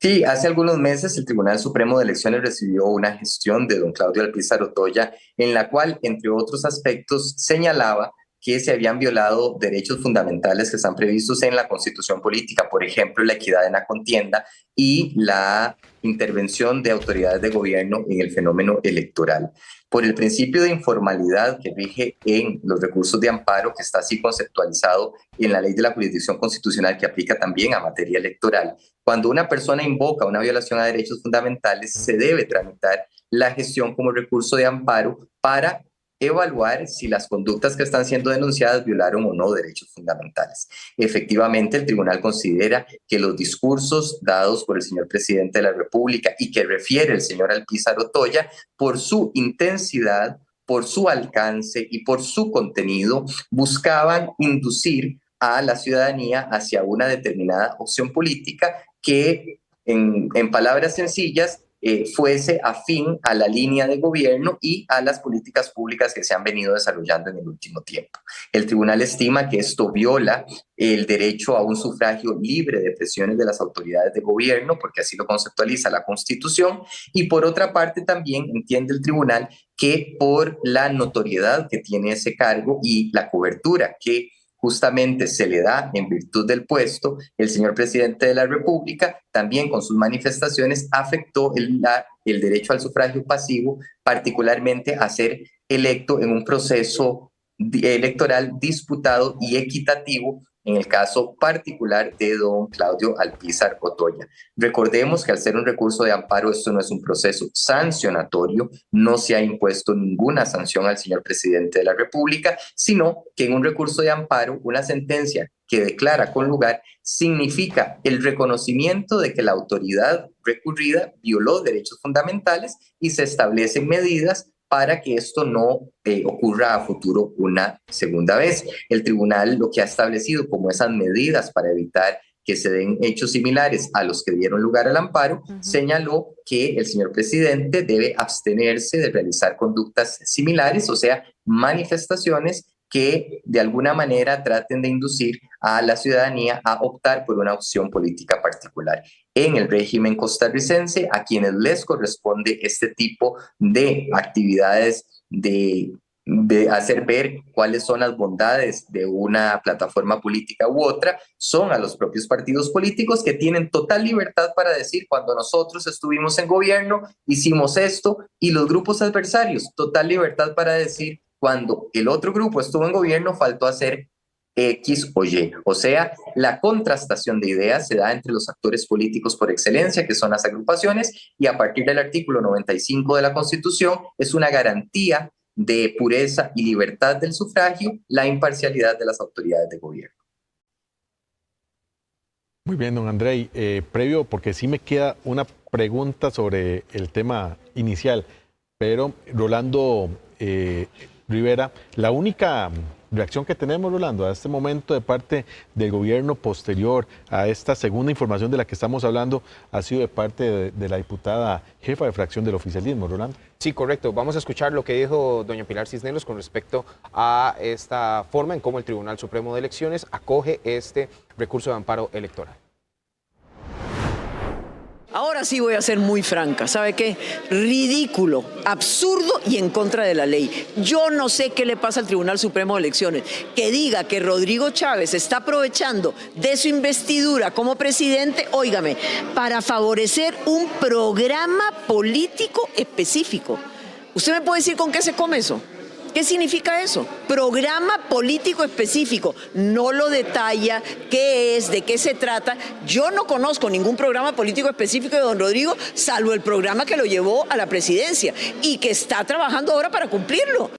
Sí, hace algunos meses el Tribunal Supremo de Elecciones recibió una gestión de don Claudio Alpizar Otoya en la cual, entre otros aspectos, señalaba que se habían violado derechos fundamentales que están previstos en la Constitución Política, por ejemplo, la equidad en la contienda y la intervención de autoridades de gobierno en el fenómeno electoral. Por el principio de informalidad que rige en los recursos de amparo, que está así conceptualizado en la Ley de la Jurisdicción Constitucional que aplica también a materia electoral, cuando una persona invoca una violación a derechos fundamentales, se debe tramitar la gestión como recurso de amparo para evaluar si las conductas que están siendo denunciadas violaron o no derechos fundamentales. Efectivamente, el tribunal considera que los discursos dados por el señor presidente de la República y que refiere el señor Alpizar Otoya, por su intensidad, por su alcance y por su contenido, buscaban inducir a la ciudadanía hacia una determinada opción política que, en palabras sencillas, fuese afín a la línea de gobierno y a las políticas públicas que se han venido desarrollando en el último tiempo. El tribunal estima que esto viola el derecho a un sufragio libre de presiones de las autoridades de gobierno, porque así lo conceptualiza la Constitución, y por otra parte también entiende el tribunal que por la notoriedad que tiene ese cargo y la cobertura que justamente se le da en virtud del puesto, el señor presidente de la República también con sus manifestaciones afectó el derecho al sufragio pasivo, particularmente a ser electo en un proceso electoral disputado y equitativo, en el caso particular de don Claudio Alpizar Otoya. Recordemos que al ser un recurso de amparo, esto no es un proceso sancionatorio, no se ha impuesto ninguna sanción al señor presidente de la República, sino que en un recurso de amparo, una sentencia que declara con lugar significa el reconocimiento de que la autoridad recurrida violó derechos fundamentales y se establecen medidas para que esto no ocurra a futuro una segunda vez. El tribunal lo que ha establecido como esas medidas para evitar que se den hechos similares a los que dieron lugar al amparo, señaló que el señor presidente debe abstenerse de realizar conductas similares, o sea, manifestaciones que de alguna manera traten de inducir a la ciudadanía a optar por una opción política particular. En el régimen costarricense, a quienes les corresponde este tipo de actividades de hacer ver cuáles son las bondades de una plataforma política u otra, son a los propios partidos políticos que tienen total libertad para decir cuando nosotros estuvimos en gobierno, hicimos esto, y los grupos adversarios, total libertad para decir cuando el otro grupo estuvo en gobierno, faltó hacer X o Y. O sea, la contrastación de ideas se da entre los actores políticos por excelencia, que son las agrupaciones, y a partir del artículo 95 de la Constitución es una garantía de pureza y libertad del sufragio, la imparcialidad de las autoridades de gobierno. Muy bien, don Andrei. Previo, porque sí me queda una pregunta sobre el tema inicial, pero Rolando Rivera, la única reacción que tenemos, Rolando, a este momento de parte del gobierno posterior a esta segunda información de la que estamos hablando ha sido de parte de la diputada jefa de fracción del oficialismo, Rolando. Sí, correcto. Vamos a escuchar lo que dijo doña Pilar Cisneros con respecto a esta forma en cómo el Tribunal Supremo de Elecciones acoge este recurso de amparo electoral. Ahora sí voy a ser muy franca, ¿sabe qué? Ridículo, absurdo y en contra de la ley. Yo no sé qué le pasa al Tribunal Supremo de Elecciones, que diga que Rodrigo Chávez está aprovechando de su investidura como presidente, óigame, para favorecer un programa político específico. ¿Usted me puede decir con qué se come eso? ¿Qué significa eso? Programa político específico. No lo detalla, qué es, de qué se trata. Yo no conozco ningún programa político específico de don Rodrigo, salvo el programa que lo llevó a la presidencia y que está trabajando ahora para cumplirlo.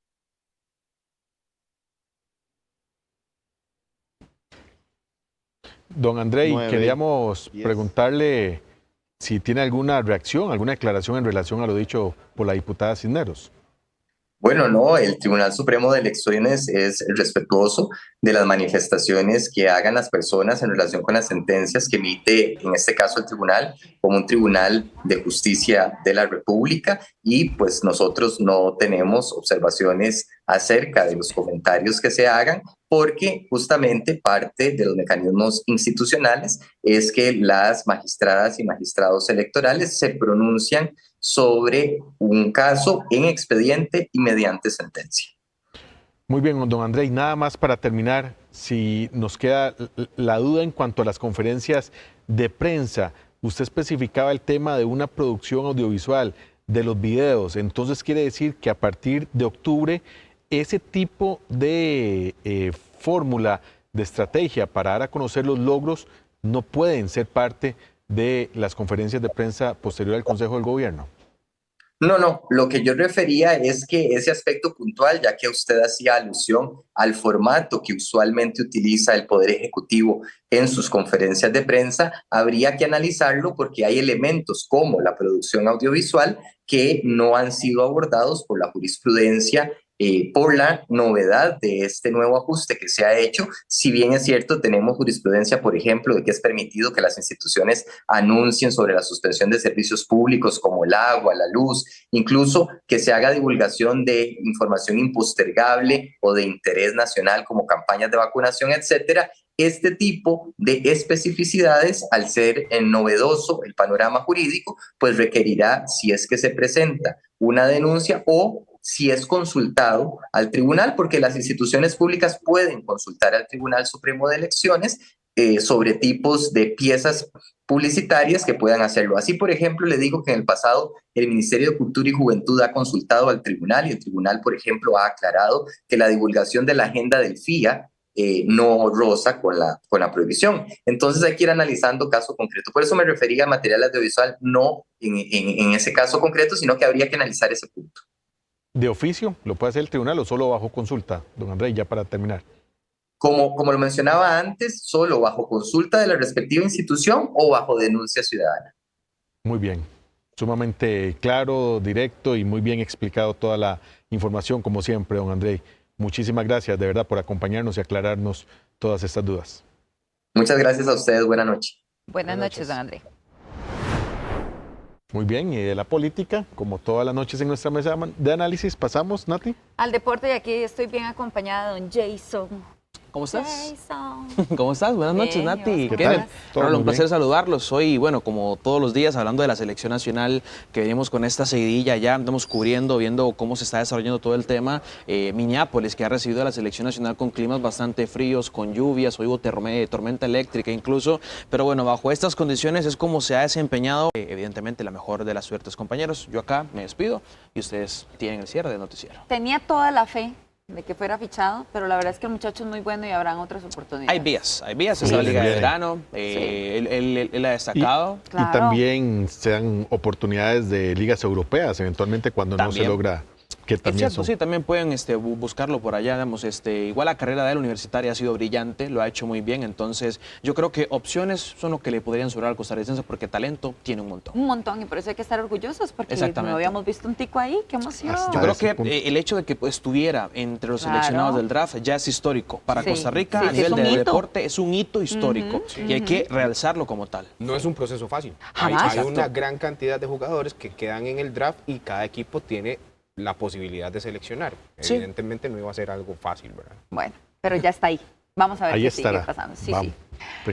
Don André, queríamos preguntarle si tiene alguna reacción, alguna declaración en relación a lo dicho por la diputada Cisneros. Bueno, no, el Tribunal Supremo de Elecciones es respetuoso de las manifestaciones que hagan las personas en relación con las sentencias que emite, en este caso, el tribunal, como un tribunal de justicia de la República, y pues nosotros no tenemos observaciones acerca de los comentarios que se hagan, porque justamente parte de los mecanismos institucionales es que las magistradas y magistrados electorales se pronuncian sobre un caso en expediente y mediante sentencia. Muy bien, don André, y nada más para terminar, si nos queda la duda en cuanto a las conferencias de prensa, usted especificaba el tema de una producción audiovisual, de los videos, entonces quiere decir que a partir de octubre ese tipo de fórmula de estrategia para dar a conocer los logros no pueden ser parte de las conferencias de prensa posterior al Consejo del Gobierno. No, lo que yo refería es que ese aspecto puntual, ya que usted hacía alusión al formato que usualmente utiliza el Poder Ejecutivo en sus conferencias de prensa, habría que analizarlo porque hay elementos como la producción audiovisual que no han sido abordados por la jurisprudencia, por la novedad de este nuevo ajuste que se ha hecho. Si bien es cierto, tenemos jurisprudencia, por ejemplo, de que es permitido que las instituciones anuncien sobre la suspensión de servicios públicos como el agua, la luz, incluso que se haga divulgación de información impostergable o de interés nacional como campañas de vacunación, etcétera. Este tipo de especificidades, al ser novedoso el panorama jurídico, pues requerirá, si es que se presenta una denuncia o si es consultado al tribunal, porque las instituciones públicas pueden consultar al Tribunal Supremo de Elecciones sobre tipos de piezas publicitarias que puedan hacerlo. Así, por ejemplo, le digo que en el pasado el Ministerio de Cultura y Juventud ha consultado al tribunal y el tribunal, por ejemplo, ha aclarado que la divulgación de la agenda del FIA no roza con la prohibición. Entonces hay que ir analizando caso concreto. Por eso me refería a material audiovisual, no en ese caso concreto, sino que habría que analizar ese punto. ¿De oficio lo puede hacer el tribunal o solo bajo consulta, don André, ya para terminar? Como lo mencionaba antes, solo bajo consulta de la respectiva institución o bajo denuncia ciudadana. Muy bien, sumamente claro, directo y muy bien explicado toda la información, como siempre, don André. Muchísimas gracias, de verdad, por acompañarnos y aclararnos todas estas dudas. Muchas gracias a ustedes, buenas noches. Buenas noches, don André. Muy bien, y de la política, como todas las noches en nuestra mesa de análisis, pasamos, Nati. Al deporte, y aquí estoy bien acompañada de don Jason. ¿Cómo estás? Jason. ¿Cómo estás? Buenas noches, Bien, Nati. ¿qué Kevin. tal? Un placer saludarlos. Hoy, bueno, como todos los días, hablando de la selección nacional, que venimos con esta seguidilla ya, estamos cubriendo, viendo cómo se está desarrollando todo el tema. Minneapolis, que ha recibido a la selección nacional con climas bastante fríos, con lluvias, hoy hubo tormenta eléctrica incluso. Pero bueno, bajo estas condiciones es como se ha desempeñado, evidentemente, la mejor de las suertes, compañeros. Yo acá me despido y ustedes tienen el cierre del noticiero. Tenía toda la fe de que fuera fichado, pero la verdad es que el muchacho es muy bueno y habrán otras oportunidades. Hay vías, es la Liga de Verano, él ha destacado. Y también se dan oportunidades de ligas europeas, eventualmente cuando no se logra, que también cierto, sí, también pueden buscarlo por allá, digamos, igual la carrera de él universitaria ha sido brillante, lo ha hecho muy bien, entonces yo creo que opciones son lo que le podrían sobrar al costarricense porque talento tiene un montón. Un montón, y por eso hay que estar orgullosos porque no habíamos visto un tico ahí, qué emoción. Yo creo que el hecho de que estuviera entre los seleccionados del draft ya es histórico. Para Costa Rica, a nivel de deporte, es un hito histórico y hay que realzarlo como tal. No es un proceso fácil. Hay una gran cantidad de jugadores que quedan en el draft y cada equipo tiene la posibilidad de seleccionar. Sí. Evidentemente no iba a ser algo fácil, ¿verdad? Bueno, pero ya está ahí. Vamos a ver qué sigue pasando. Sí.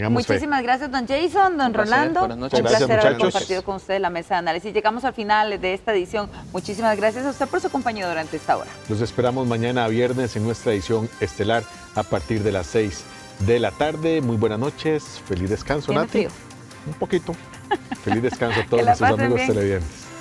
Muchísimas gracias, don Jason, don Rolando. Buenas noches. Un placer haber compartido con usted la mesa de análisis. Llegamos al final de esta edición. Muchísimas gracias a usted por su compañía durante esta hora. Los esperamos mañana viernes en nuestra edición estelar a partir de las 6 de la tarde. Muy buenas noches. Feliz descanso, Nati. Frío. Un poquito. Feliz descanso a todos nuestros amigos televidentes.